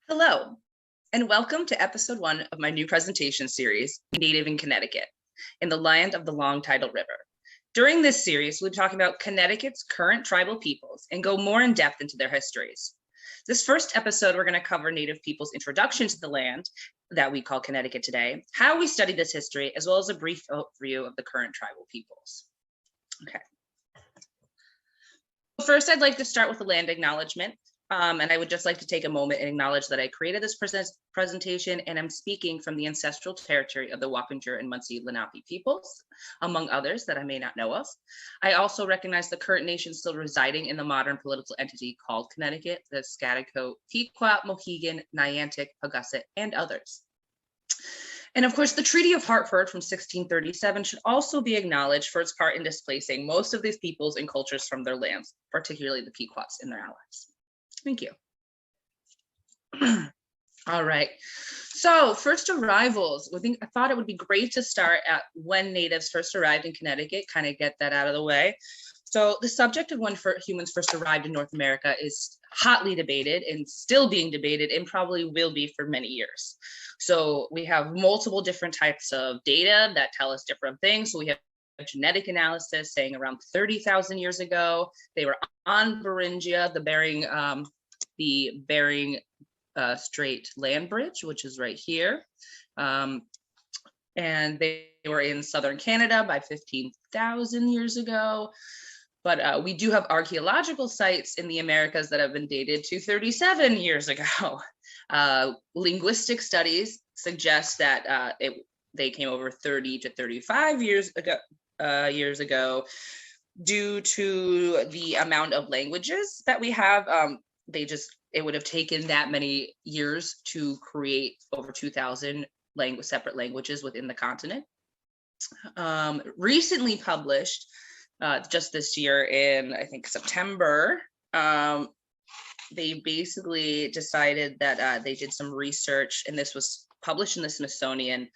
Hello, and welcome to episode 1 of my new presentation series, Native in Connecticut, in the land of the Long Tidal River. During this series, we'll be talking about Connecticut's current tribal peoples and go more in depth into their histories. This first episode, we're going to cover Native peoples' introduction to the land that we call Connecticut today, how we study this history, as well as a brief overview of the current tribal peoples. Okay. First, I'd like to start with a land acknowledgement. And I would just like to take a moment and acknowledge that I created this presentation and I'm speaking from the ancestral territory of the Wappinger and Munsee Lenape peoples, among others that I may not know of. I also recognize the current nation still residing in the modern political entity called Connecticut, the Schaghticoke, Pequot, Mohegan, Niantic, Paugussett, and others. And of course, the Treaty of Hartford from 1637 should also be acknowledged for its part in displacing most of these peoples and cultures from their lands, particularly the Pequots and their allies. Thank you. All right. So first arrivals, I thought it would be great to start at when natives first arrived in Connecticut, kind of get that out of the way. So the subject of when humans first arrived in North America is hotly debated and still being debated and probably will be for many years. So we have multiple different types of data that tell us different things. So we have genetic analysis saying around 30,000 years ago, they were on Beringia, the Bering Strait land bridge, which is right here. And they were in southern Canada by 15,000 years ago. But we do have archaeological sites in the Americas that have been dated to 37 years ago. Linguistic studies suggest that they came over 30 to 35 years ago, due to the amount of languages that we have. It would have taken that many years to create over 2,000 separate languages within the continent. Recently published, just this year in, I think, September, they basically decided that they did some research, and this was published in the Smithsonian.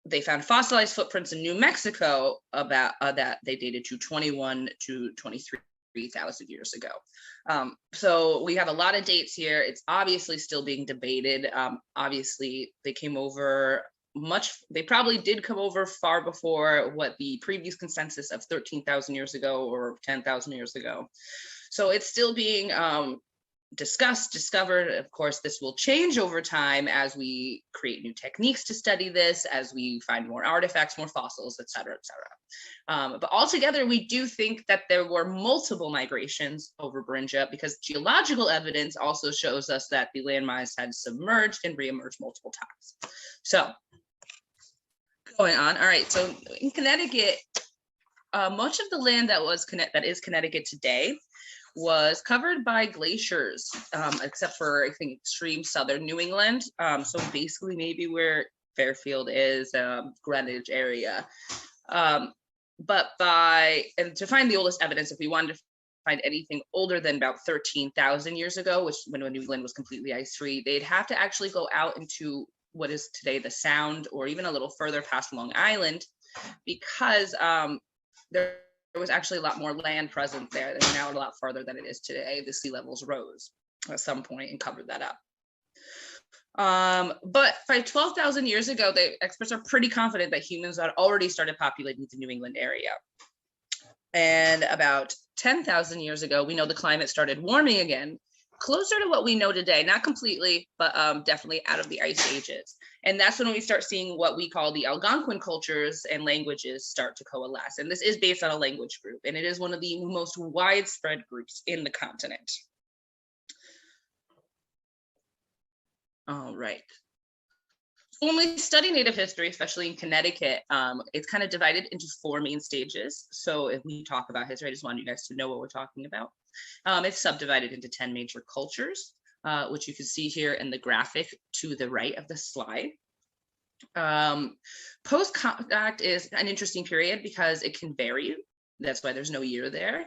They found fossilized footprints in New Mexico about that they dated to 21 to 23,000 years ago. So we have a lot of dates here. It's obviously still being debated. Obviously, they probably did come over far before what the previous consensus of 13,000 years ago or 10,000 years ago. So it's still being discovered. Of course, this will change over time as we create new techniques to study this, as we find more artifacts, more fossils, et cetera, et cetera. But altogether, we do think that there were multiple migrations over Beringia because geological evidence also shows us that the landmass had submerged and reemerged multiple times. So going on. All right. So in Connecticut, much of the land that is Connecticut today was covered by glaciers, except for, I think, extreme southern New England. So basically maybe where Fairfield is, Greenwich area. But to find the oldest evidence, if we wanted to find anything older than about 13,000 years ago, which when New England was completely ice-free, they'd have to actually go out into what is today the Sound, or even a little further past Long Island, because there was actually a lot more land present there. They're now a lot farther than it is today. The sea levels rose at some point and covered that up. But by 12,000 years ago, the experts are pretty confident that humans had already started populating the New England area. And about 10,000 years ago, we know the climate started warming again, closer to what we know today, not completely, but definitely out of the ice ages. And that's when we start seeing what we call the Algonquin cultures and languages start to coalesce. And this is based on a language group, and it is one of the most widespread groups in the continent. All right. So when we study Native history, especially in Connecticut, it's kind of divided into 4 main stages. So if we talk about history, I just want you guys to know what we're talking about. It's subdivided into 10 major cultures, which you can see here in the graphic to the right of the slide. Post-contact is an interesting period because it can vary. That's why there's no year there.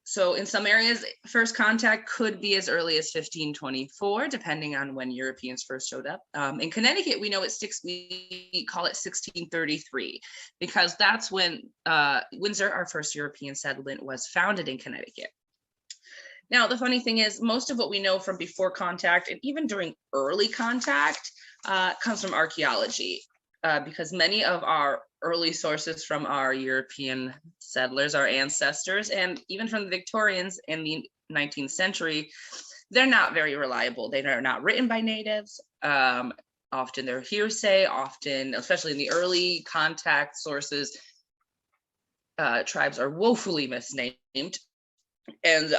So in some areas, first contact could be as early as 1524, depending on when Europeans first showed up. In Connecticut, we know we call it 1633, because that's when Windsor, our first European settlement, was founded in Connecticut. Now, the funny thing is, most of what we know from before contact and even during early contact comes from archaeology, because many of our early sources from our European settlers, our ancestors, and even from the Victorians in the 19th century, they're not very reliable. They are not written by natives. Often they're hearsay, often, especially in the early contact sources, tribes are woefully misnamed and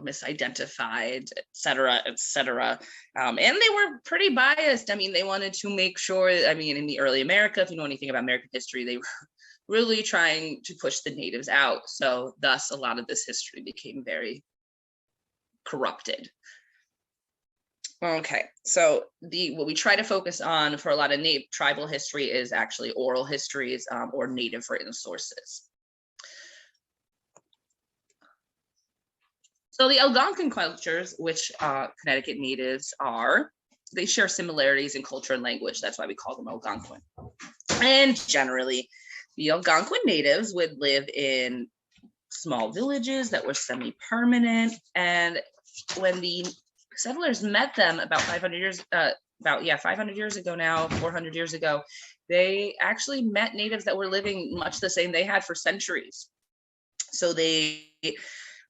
misidentified, et cetera, et cetera. And they were pretty biased. I mean, they wanted to make sure, in the early America, if you know anything about American history, they were really trying to push the natives out. So thus, a lot of this history became very corrupted. Okay, so what we try to focus on for a lot of tribal history is actually oral histories or native written sources. So the Algonquin cultures, which Connecticut natives are, they share similarities in culture and language. That's why we call them Algonquin. And generally, the Algonquin natives would live in small villages that were semi-permanent. And when the settlers met them about 500 years, 500 years ago now, 400 years ago, they actually met natives that were living much the same they had for centuries. So they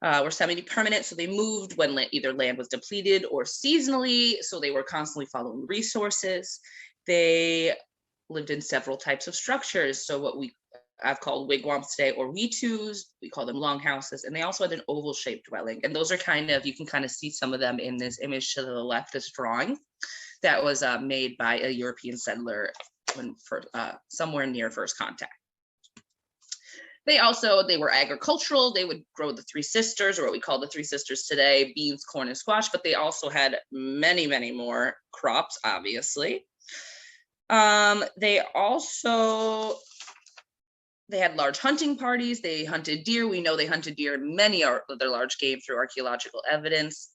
were semi-permanent, so they moved when either land was depleted or seasonally, so they were constantly following resources. They lived in several types of structures, so what I've called wigwams today, or wetus, we call them longhouses, and they also had an oval-shaped dwelling, and those are you can kind of see some of them in this image to the left, this drawing that was made by a European settler somewhere near first contact. They were agricultural. They would grow the three sisters, or what we call the three sisters today, beans, corn, and squash, but they also had many, many more crops, obviously. They had large hunting parties. They hunted deer. We know they hunted deer in many other large game through archaeological evidence.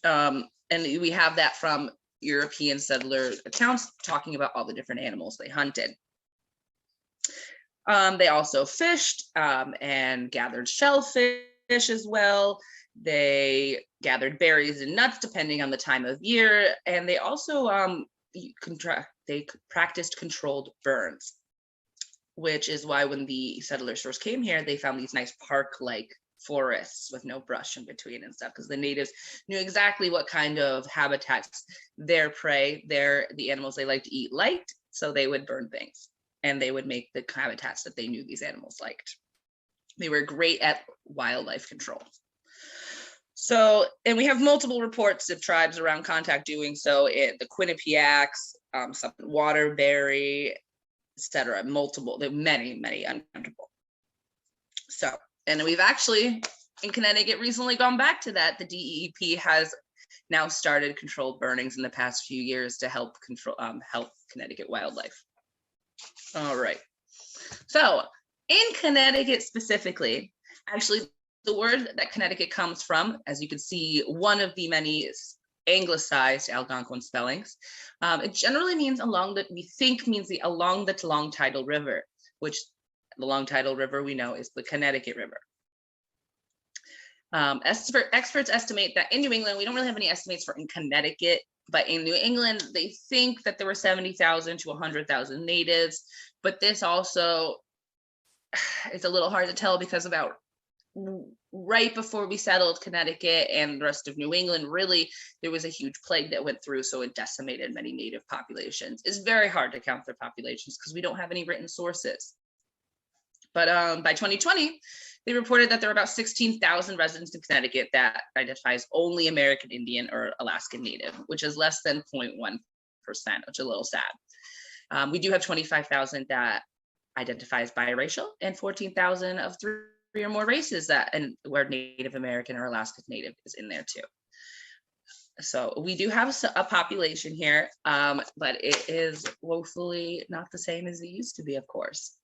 And we have that from European settler accounts talking about all the different animals they hunted. They also fished and gathered shellfish as well. They gathered berries and nuts depending on the time of year. And they also practiced controlled burns, which is why when the settlers first came here, they found these nice park-like forests with no brush in between and stuff, because the natives knew exactly what kind of habitats their prey, the animals they like to eat liked, so they would burn things. And they would make the habitats that they knew these animals liked. They were great at wildlife control. So, and we have multiple reports of tribes around contact doing so. The Quinnipiacs, Waterbury, etc. Many uncountable. So, and we've actually in Connecticut recently gone back to that. The DEEP has now started controlled burnings in the past few years to help Connecticut wildlife. All right. So in Connecticut specifically, actually the word that Connecticut comes from, as you can see, one of the many anglicized Algonquin spellings, it generally means along the long tidal river, which the long tidal river we know is the Connecticut River. Experts estimate that in New England, we don't really have any estimates for in Connecticut, but in New England, they think that there were 70,000 to 100,000 natives. But this also is a little hard to tell because about right before we settled Connecticut and the rest of New England, really, there was a huge plague that went through, so it decimated many native populations. It's very hard to count their populations because we don't have any written sources. But by 2020, they reported that there were about 16,000 residents in Connecticut that identifies only American Indian or Alaskan Native, which is less than 0.1%, which is a little sad. We do have 25,000 that identifies biracial and 14,000 of three or more races where Native American or Alaskan Native is in there too. So we do have a population here, but it is woefully not the same as it used to be, of course.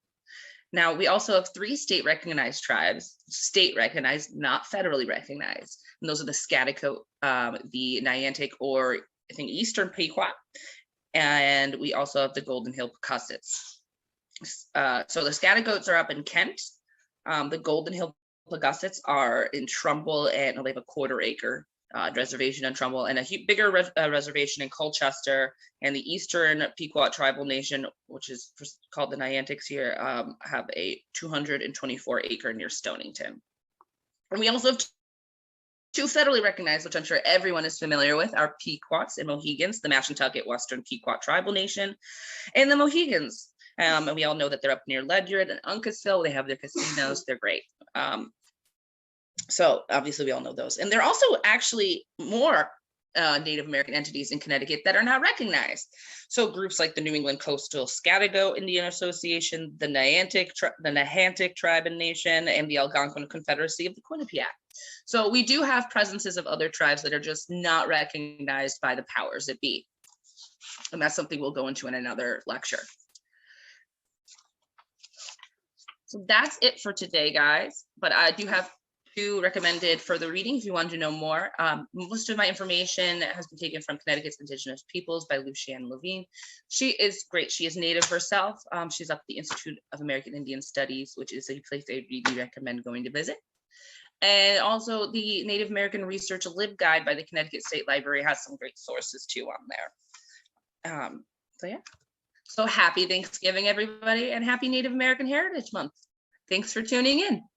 Now, we also have 3 state-recognized tribes, state-recognized, not federally recognized. And those are the Schaghticoke, the Niantic, or I think Eastern Pequot, and we also have the Golden Hill Pecusets. So the Schaghticotes are up in Kent. The Golden Hill Galapagos are in Trumbull, and they have a quarter-acre reservation in Trumbull, and a bigger reservation in Colchester. And the Eastern Pequot Tribal Nation, which is called the Niantics here, have a 224-acre near Stonington. And we also have two federally recognized, which I'm sure everyone is familiar with, are Pequots and Mohegans, the Mashantucket Western Pequot Tribal Nation, and the Mohegans. And we all know that they're up near Ledyard and Uncasville. They have their casinos. They're great. So obviously we all know those. And there are also actually more Native American entities in Connecticut that are not recognized. So groups like the New England Coastal Scadigo Indian Association, the Nahantic Tribe and Nation, and the Algonquin Confederacy of the Quinnipiac. So we do have presences of other tribes that are just not recognized by the powers that be. And that's something we'll go into in another lecture. So that's it for today, guys. But I do have two recommended further readings if you want to know more. Most of my information has been taken from Connecticut's Indigenous Peoples by Lucianne Lavin. She is great. She is Native herself. She's up at the Institute of American Indian Studies, which is a place I really recommend going to visit. And also the Native American Research Libguide by the Connecticut State Library has some great sources too on there. So yeah. So happy Thanksgiving, everybody, and happy Native American Heritage Month. Thanks for tuning in.